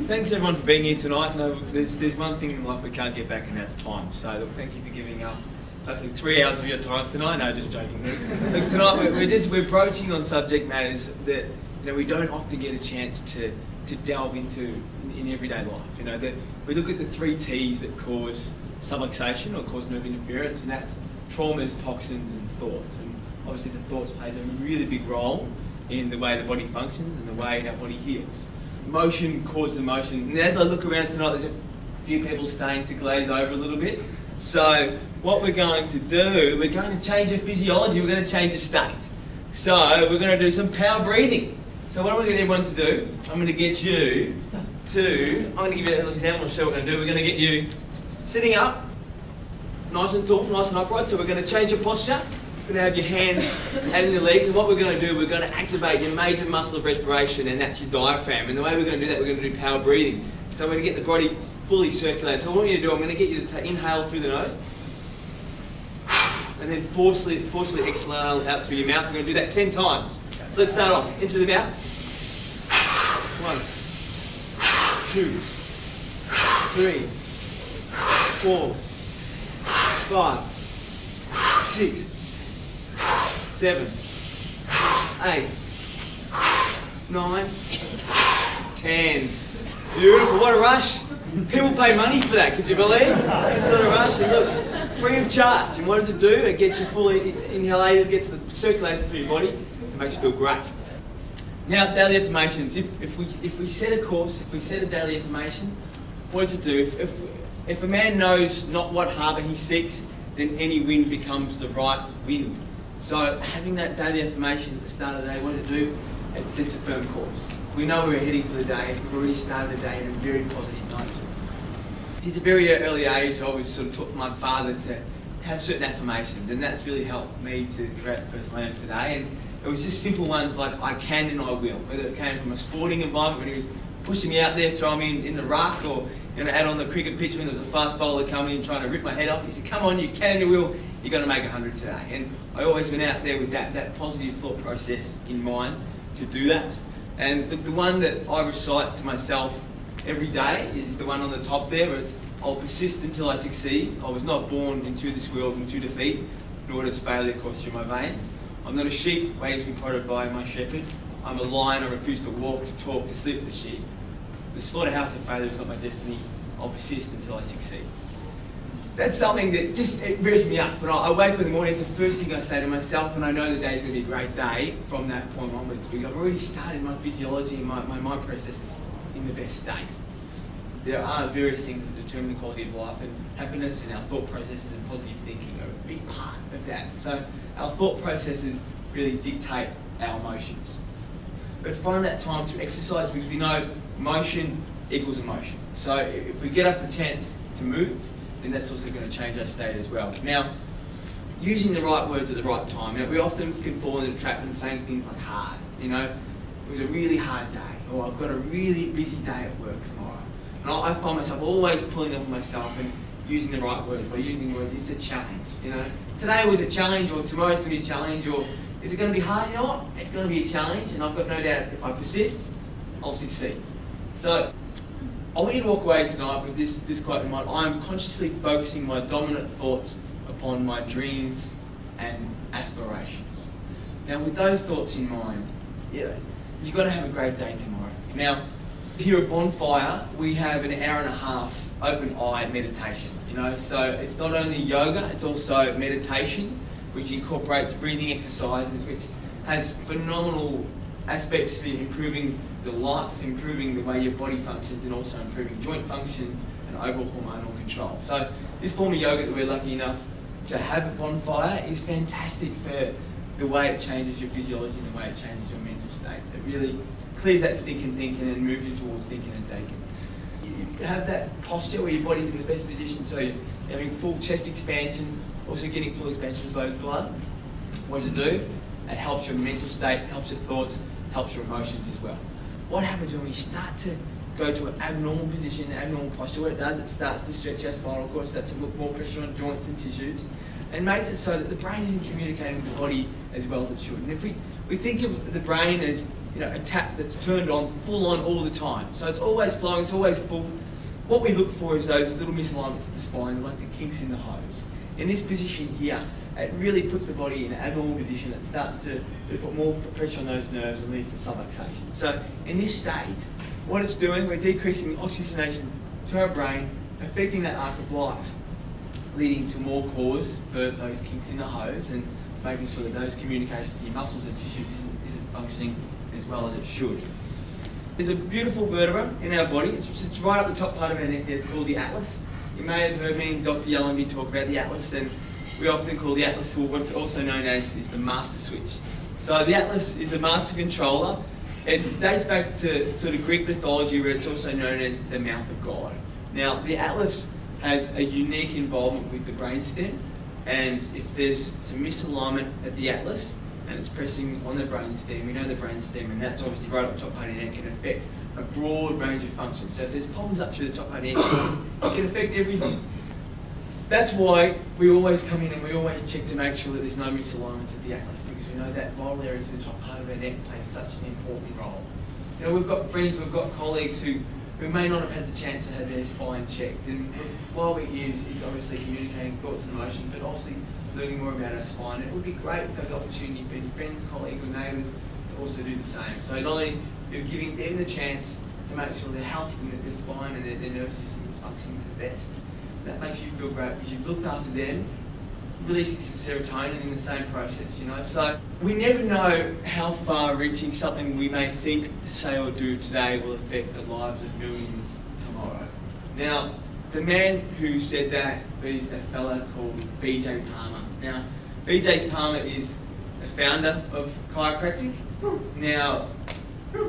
thanks everyone for being here tonight. No, there's one thing in life we can't get back, and that's time. So look, thank you for giving up hopefully 3 hours of your time tonight. No, just joking. Look, tonight we're broaching on subject matters that we don't often get a chance to delve into in everyday life. That we look at the 3 T's that cause subluxation or cause nerve interference, and that's traumas, toxins, and thoughts. And obviously the thoughts plays a really big role in the way the body functions and the way our body heals. Motion causes emotion, and as I look around tonight, there's a few people starting to glaze over a little bit. So what we're going to do, we're going to change the physiology, we're going to change the state. So we're going to do some power breathing. So what I'm going to get everyone to do, I'm going to get you to, I'm going to give you an example and show what we're going to do. We're going to get you sitting up, nice and tall, nice and upright. So we're going to change your posture. You're going to have your hand out in your legs, and what we're going to do, we're going to activate your major muscle of respiration, and that's your diaphragm. And the way we're going to do that, we're going to do power breathing. So we're going to get the body fully circulated. So what I want you to do, I'm going to get you to inhale through the nose, and then forcefully exhale out through your mouth. We're going to do that 10 times. So let's start off. In through the mouth. 1, 2, 3, 4, 5, 6, 7, 8, 9, 10. Beautiful, what a rush. People pay money for that, could you believe? It's not a rush, and look, free of charge. And what does it do? It gets you fully inhalated, gets the circulation through your body, it makes you feel great. Now, daily affirmations. If we set a course, if we set a daily affirmation, what does it do? If a man knows not what harbour he seeks, then any wind becomes the right wind. So having that daily affirmation at the start of the day, what does it do? It sets a firm course. We know where we're heading for the day. We've already started the day in a very positive note. Since a very early age, I was sort of taught from my father to have certain affirmations, and that's really helped me to create the person I am today. And it was just simple ones like I can and I will. Whether it came from a sporting environment when he was pushing me out there, throwing me in the ruck, or out on the cricket pitch when there was a fast bowler coming in trying to rip my head off. He said, come on, you can and you will. You're going to make 100 today. And I always went out there with that positive thought process in mind to do that. And the one that I recite to myself every day is the one on the top there, where it's, I'll persist until I succeed. I was not born into this world into defeat, nor does failure course through my veins. I'm not a sheep waiting to be prodded by my shepherd. I'm a lion, I refuse to walk, to talk, to sleep with the sheep. The slaughterhouse of failure is not my destiny. I'll persist until I succeed. That's something that just, it revs me up. When I wake up in the morning, it's the first thing I say to myself, and I know the day's going to be a great day from that point onwards, because I've already started my physiology and my mind processes in the best state. There are various things that determine the quality of life, and happiness and our thought processes and positive thinking are a big part of that. So our thought processes really dictate our emotions. But find that time through exercise, because we know motion equals emotion. So if we get up the chance to move, then that's also going to change our state as well. Now, using the right words at the right time. We often can fall into the trap of saying things like hard. It was a really hard day, or I've got a really busy day at work tomorrow. And I find myself always pulling up on myself and using the right words. By using the words, it's a challenge. Today was a challenge, or tomorrow's going to be a challenge, or is it going to be hard? You know what? It's going to be a challenge, and I've got no doubt if I persist, I'll succeed. So I want you to walk away tonight with this quote in mind. I am consciously focusing my dominant thoughts upon my dreams and aspirations. Now, with those thoughts in mind, you've got to have a great day tomorrow. Now, here at Bonfire, we have an hour and a half open eye meditation. So it's not only yoga, it's also meditation, which incorporates breathing exercises, which has phenomenal aspects for improving the life, improving the way your body functions, and also improving joint function and overall hormonal control. So this form of yoga that we're lucky enough to have at Bonfire is fantastic for the way it changes your physiology and the way it changes your mental state. It really clears that stinking thinking and moves you towards thinking and thinking. You have that posture where your body's in the best position, so you're having full chest expansion, also getting full expansion of the lungs. What does it do? It helps your mental state, helps your thoughts, helps your emotions as well. What happens when we start to go to an abnormal position, an abnormal posture? What it does, it starts to stretch our spinal cord, starts to put more pressure on joints and tissues, and makes it so that the brain isn't communicating with the body as well as it should. And if we think of the brain as a tap that's turned on, full on all the time. So it's always flowing, it's always full. What we look for is those little misalignments of the spine, like the kinks in the hose. In this position here, it really puts the body in an abnormal position that starts to put more pressure on those nerves and leads to subluxation. So in this state, what it's doing, we're decreasing the oxygenation to our brain, affecting that arc of life, leading to more cause for those kinks in the hose and making sure that those communications to your muscles and tissues isn't functioning as well as it should. There's a beautiful vertebra in our body. It sits right up the top part of our neck there. It's called the atlas. You may have heard me and Dr. Yellenby talk about the atlas, and we often call the atlas, or what's also known as, is the master switch. So the atlas is a master controller. It dates back to sort of Greek mythology, where it's also known as the mouth of God. Now, the atlas has a unique involvement with the brainstem, and if there's some misalignment at the atlas and it's pressing on the brainstem, we know the brainstem, and that's obviously right up the top part of the neck, can affect a broad range of functions. So if there's problems up through the top part of the neck, it can affect everything. That's why we always come in and we always check to make sure that there's no misalignments at the atlas, because we know that vital area to the top part of our neck plays such an important role. We've got friends, we've got colleagues who may not have had the chance to have their spine checked, and while we're here is obviously communicating thoughts and emotions, but obviously learning more about our spine. It would be great to have the opportunity for your friends, colleagues or neighbours to also do the same. So not only you're giving them the chance to make sure their health and their spine and their nervous system is functioning to the best, that makes you feel great because you've looked after them, releasing some serotonin in the same process, So we never know how far reaching something we may think, say or do today will affect the lives of millions tomorrow. Now, the man who said that is a fella called BJ Palmer. Now, BJ Palmer is the founder of chiropractic. Now,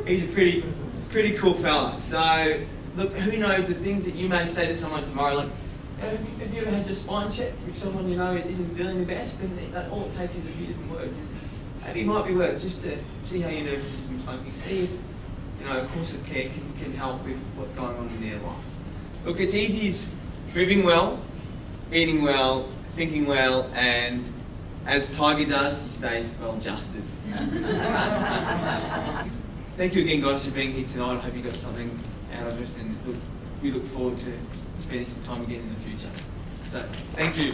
he's a pretty cool fella. So, look, who knows the things that you may say to someone tomorrow, like, have you ever had your spine checked? If someone isn't feeling the best, then all it takes is a few different words. Maybe it might be worth just to see how your nervous system's functioning, see if a course of care can help with what's going on in their life. Look, it's easy as moving well, eating well, thinking well, and as Tiger does, he stays well adjusted. Thank you again, guys, for being here tonight. I hope you got something out of it, and we look forward to spending some time again in the future. So, thank you.